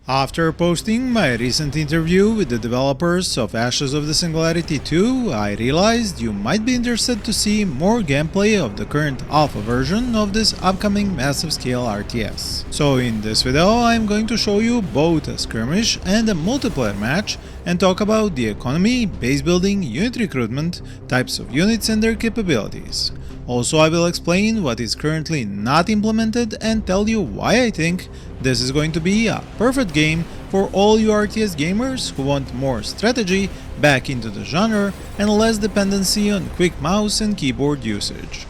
After posting my recent interview with the developers of Ashes of the Singularity II, I realized you might be interested to see more gameplay of the current alpha version of this upcoming massive scale RTS. So in this video I'm going to show you both a skirmish and a multiplayer match and talk about the economy, base building, unit recruitment, types of units and their capabilities. Also, I will explain what is currently not implemented and tell you why I think this is going to be a perfect game for all you RTS gamers who want more strategy back into the genre and less dependency on quick mouse and keyboard usage.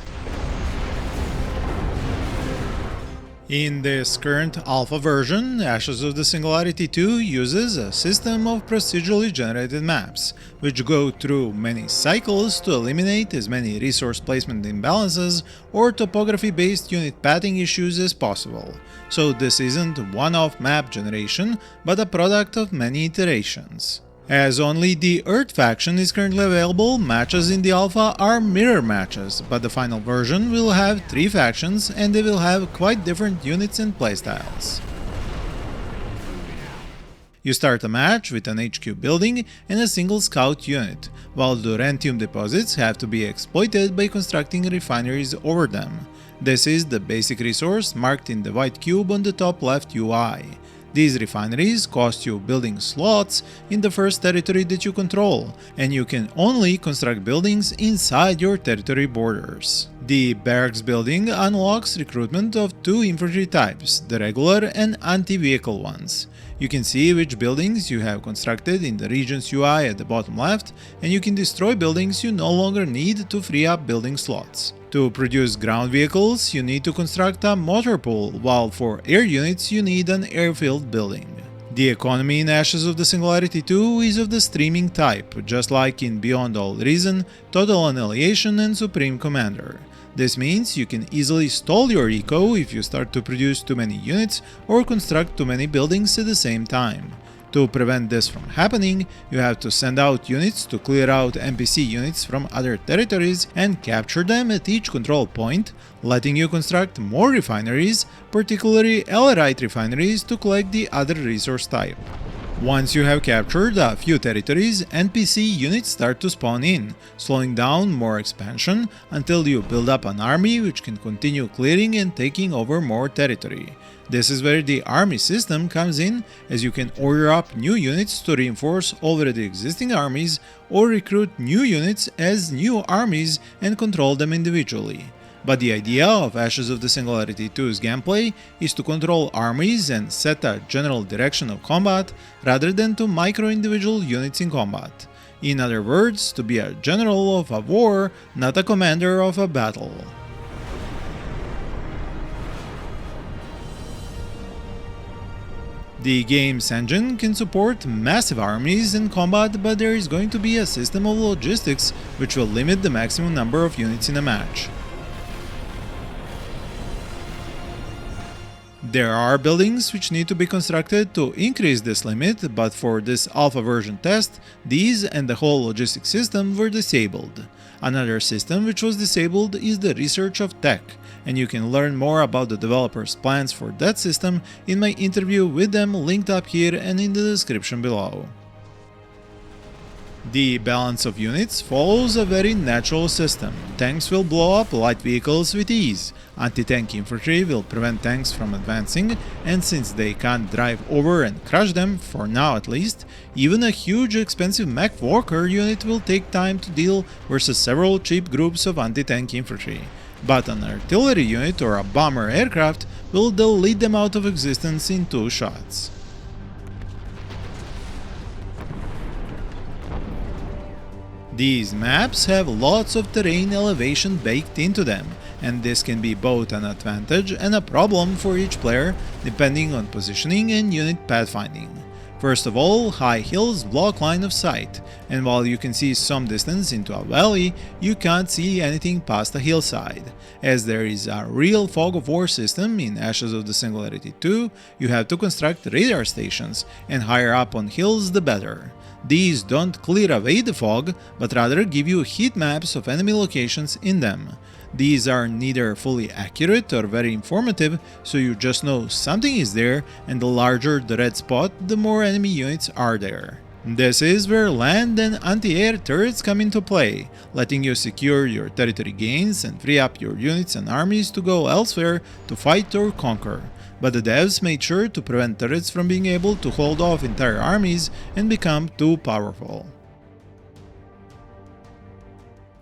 In this current alpha version, Ashes of the Singularity II uses a system of procedurally generated maps, which go through many cycles to eliminate as many resource placement imbalances or topography-based unit pathing issues as possible. So this isn't one-off map generation, but a product of many iterations. As only the Earth faction is currently available, matches in the alpha are mirror matches, but the final version will have 3 factions and they will have quite different units and playstyles. You start a match with an HQ building and a single scout unit, while the Rentium deposits have to be exploited by constructing refineries over them. This is the basic resource marked in the white cube on the top left UI. These refineries cost you building slots in the first territory that you control, and you can only construct buildings inside your territory borders. The Barracks building unlocks recruitment of 2 infantry types, the regular and anti-vehicle ones. You can see which buildings you have constructed in the region's UI at the bottom left, and you can destroy buildings you no longer need to free up building slots. To produce ground vehicles, you need to construct a motor pool, while for air units you need an airfield building. The economy in Ashes of the Singularity II is of the streaming type, just like in Beyond All Reason, Total Annihilation and Supreme Commander. This means you can easily stall your eco if you start to produce too many units or construct too many buildings at the same time. To prevent this from happening, you have to send out units to clear out NPC units from other territories and capture them at each control point, letting you construct more refineries, particularly Ellerite refineries, to collect the other resource type. Once you have captured a few territories, NPC units start to spawn in, slowing down more expansion until you build up an army which can continue clearing and taking over more territory. This is where the army system comes in, as you can order up new units to reinforce already existing armies or recruit new units as new armies and control them individually. But the idea of Ashes of the Singularity II's gameplay is to control armies and set a general direction of combat rather than to micro-individual units in combat. In other words, to be a general of a war, not a commander of a battle. The game's engine can support massive armies in combat, but there is going to be a system of logistics which will limit the maximum number of units in a match. There are buildings which need to be constructed to increase this limit, but for this alpha version test, these and the whole logistics system were disabled. Another system which was disabled is the research of tech, and you can learn more about the developers' plans for that system in my interview with them, linked up here and in the description below. The balance of units follows a very natural system. Tanks will blow up light vehicles with ease, anti-tank infantry will prevent tanks from advancing, and since they can't drive over and crush them, for now at least, even a huge expensive mech walker unit will take time to deal versus several cheap groups of anti-tank infantry. But an artillery unit or a bomber aircraft will delete them out of existence in 2 shots. These maps have lots of terrain elevation baked into them, and this can be both an advantage and a problem for each player depending on positioning and unit pathfinding. First of all, high hills block line of sight, and while you can see some distance into a valley, you can't see anything past a hillside. As there is a real fog of war system in Ashes of the Singularity II, you have to construct radar stations, and higher up on hills the better. These don't clear away the fog, but rather give you heat maps of enemy locations in them. These are neither fully accurate or very informative, so you just know something is there, and the larger the red spot, the more enemy units are there. This is where land and anti-air turrets come into play, letting you secure your territory gains and free up your units and armies to go elsewhere to fight or conquer. But the devs made sure to prevent turrets from being able to hold off entire armies and become too powerful.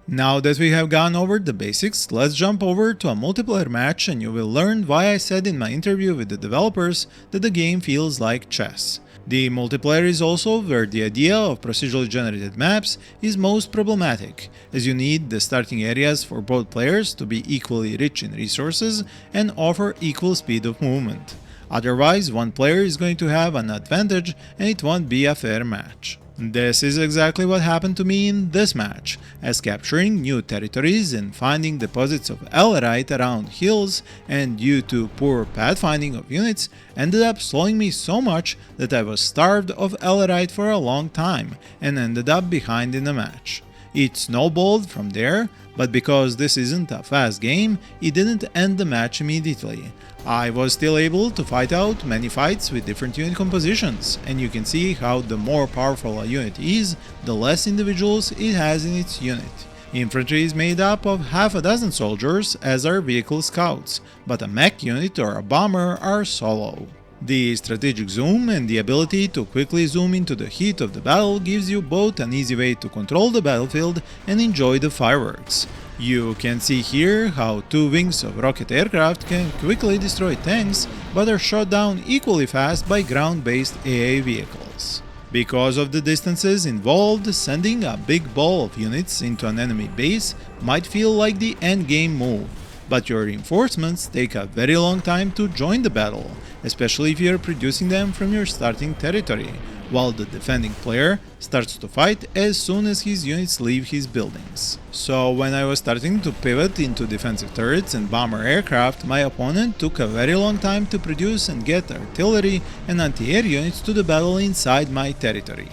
Now that we have gone over the basics, let's jump over to a multiplayer match and you will learn why I said in my interview with the developers that the game feels like chess. The multiplayer is also where the idea of procedurally generated maps is most problematic, as you need the starting areas for both players to be equally rich in resources and offer equal speed of movement. Otherwise, one player is going to have an advantage and it won't be a fair match. This is exactly what happened to me in this match, as capturing new territories and finding deposits of Ellerite around hills and due to poor pathfinding of units ended up slowing me so much that I was starved of Ellerite for a long time and ended up behind in the match. It snowballed from there, but because this isn't a fast game, it didn't end the match immediately. I was still able to fight out many fights with different unit compositions, and you can see how the more powerful a unit is, the less individuals it has in its unit. Infantry is made up of half a dozen soldiers, as are vehicle scouts, but a mech unit or a bomber are solo. The strategic zoom and the ability to quickly zoom into the heat of the battle gives you both an easy way to control the battlefield and enjoy the fireworks. You can see here how two wings of rocket aircraft can quickly destroy tanks, but are shot down equally fast by ground-based AA vehicles. Because of the distances involved, sending a big ball of units into an enemy base might feel like the endgame move, but your reinforcements take a very long time to join the battle, especially if you are producing them from your starting territory, while the defending player starts to fight as soon as his units leave his buildings. So when I was starting to pivot into defensive turrets and bomber aircraft, my opponent took a very long time to produce and get artillery and anti-air units to the battle inside my territory.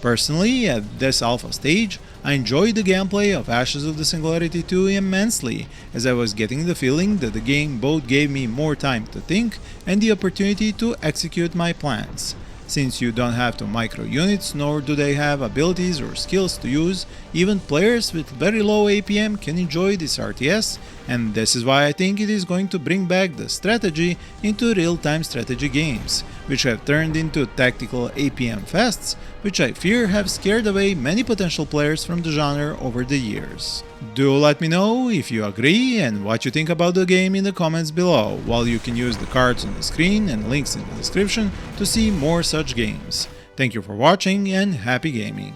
Personally, at this alpha stage, I enjoyed the gameplay of Ashes of the Singularity II immensely, as I was getting the feeling that the game both gave me more time to think and the opportunity to execute my plans. Since you don't have to micro units, nor do they have abilities or skills to use, even players with very low APM can enjoy this RTS, and this is why I think it is going to bring back the strategy into real-time strategy games, which have turned into tactical APM fests, which I fear have scared away many potential players from the genre over the years. Do let me know if you agree and what you think about the game in the comments below, while you can use the cards on the screen and links in the description to see more such games. Thank you for watching and happy gaming!